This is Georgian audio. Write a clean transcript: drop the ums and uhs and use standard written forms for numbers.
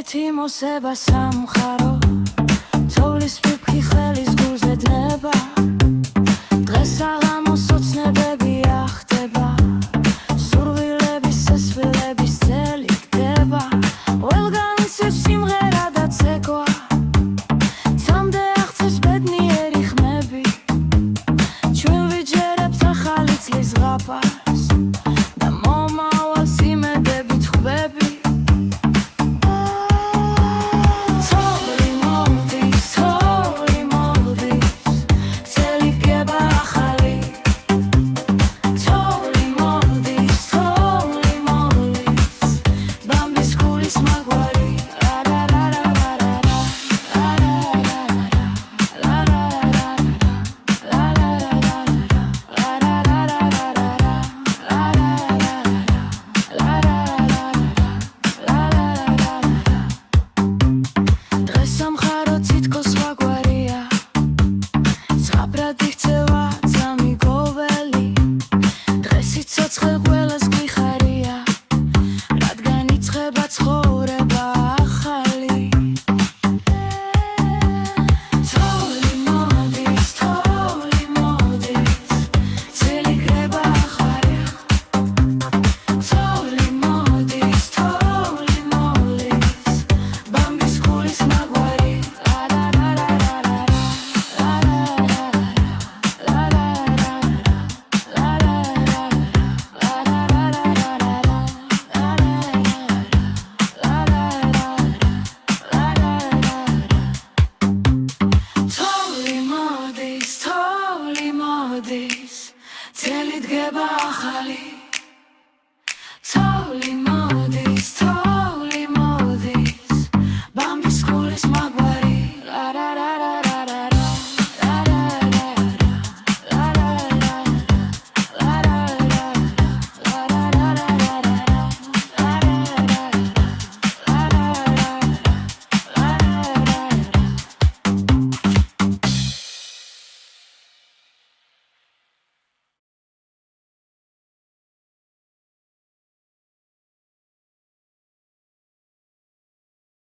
თიმოსება სამხარო თოვლის ფიფხი ხელის გულზე დნება დღეს აღამოს ოცნებები ახდება სურვილების სესხვილების წელი გდება ყველგან იცევს სიმღერა და ცეკვა ცამდე აღწევს ბედნიერი ხმები ჩვენ ვიჯერებთ ახალი წლის ზღაპარს და მომავალს იმედებით ხვდები წელი დგება ახალი თოვლი